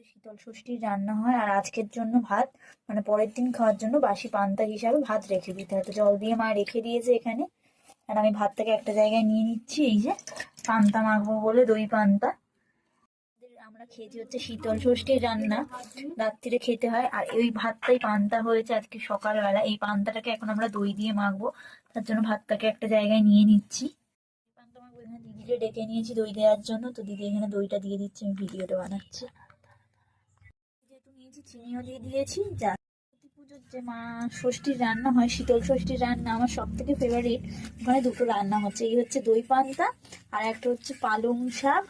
শীতল ষষ্ঠীর রান্না হয়, আর আজকের জন্য ভাত, মানে পরের দিন খাওয়ার জন্য বাসি পান্তা হিসাবে ভাত রেখে দিতে হয়। তো জল দিয়ে মা রেখে দিয়েছে এখানে, আর আমি ভাতটাকে একটা জায়গায় নিয়ে নিচ্ছি। এই যে পান্তা মাখবো বলে, দই পান্তা। আমরা খেয়েছি হচ্ছে শীতল ষষ্ঠীর রান্না, রাত্রিরে খেতে হয়। আর ওই ভাতটাই পান্তা হয়েছে আজকে সকালবেলা। এই পান্তাটাকে এখন আমরা দই দিয়ে মাখবো, তার জন্য ভাতটাকে একটা জায়গায় নিয়ে নিচ্ছি। পান্তা মাখবো, এখানে দিদিকে ডেকে নিয়েছি দই দেওয়ার জন্য। তো দিদি এখানে দইটা দিয়ে দিচ্ছে, আমি ভিডিওটা বানাচ্ছি। যেহেতু নিয়েছি, চিনিও দিয়ে দিয়েছি। যা সরস্বতী পুজোর যে মা ষষ্ঠীর রান্না হয়, শীতল ষষ্ঠীর রান্না আমার সব থেকে ফেভারিট। ওখানে দুটো রান্না হচ্ছে, এই হচ্ছে দই পান্তা, আর একটা হচ্ছে পালং শাক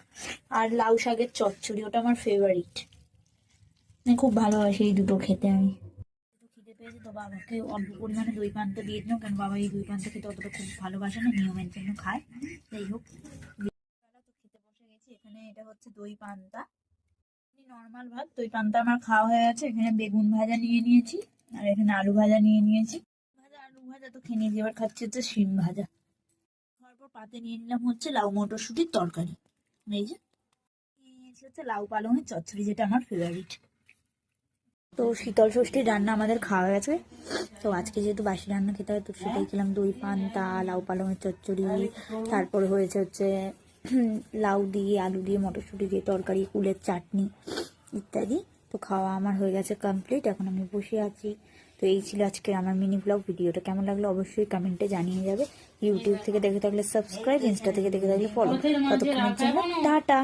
আর লাউ শাকের চচ্চড়ি। ওটা আমার ফেভারিট, মানে খুব ভালোবাসি এই দুটো খেতে আমি। তো খিদে পেয়েছে, তো বাবাকে অল্প পরিমাণে দই পান্তা দিয়ে দিলাম, কারণ বাবা এই দই পান্তা খেতে অতটা খুব ভালোবাসে না, নিয়মের জন্য খায়। যাই হোক, বেলা তো খেতে বসে গেছি। এখানে এটা হচ্ছে দই পান্তা, নর্মাল ভাত। দই পান্তা আমার খাওয়া হয়ে গেছে। এখানে বেগুন ভাজা নিয়ে নিয়েছি, আর এখানে আলু ভাজা নিয়ে নিয়েছি। ভাজা আলু ভাজা তো খেয়ে নিয়েছি, এবার খাচ্ছি হচ্ছে শিম ভাজা। খাওয়ার পর পাতে নিয়ে নিলাম হচ্ছে লাউ মটরশুঁটির তরকারি। এই যে নিয়ে নিয়েছি হচ্ছে লাউ পালংয়ের চচ্চড়ি, যেটা আমার ফেভারিট। তো শীতল ষষ্ঠীর রান্না আমাদের খাওয়া গেছে। তো আজকে যেহেতু বাসি রান্না খেতে হয়, তো সেটাই খেলাম, দই পান্তা, লাউ পালংয়ের চচ্চড়ি, তারপরে হয়েছে হচ্ছে লাউ দিয়ে আলু দিয়ে মটরশুঁটি দিয়ে তরকারি, কুলের চাটনি ইত্যাদি। তো খাওয়া আমার হয়ে গেছে কমপ্লিট, এখন আমি বসে আছি। তো এই ছিল আজকের আমার মিনি ব্লগ। ভিডিওটা কেমন লাগলো অবশ্যই কমেন্টে জানিয়ে যাবে। ইউটিউব থেকে দেখে থাকলে সাবস্ক্রাইব, ইনস্টা থেকে দেখে থাকলে ফলো। ততক্ষণের জন্য টাটা।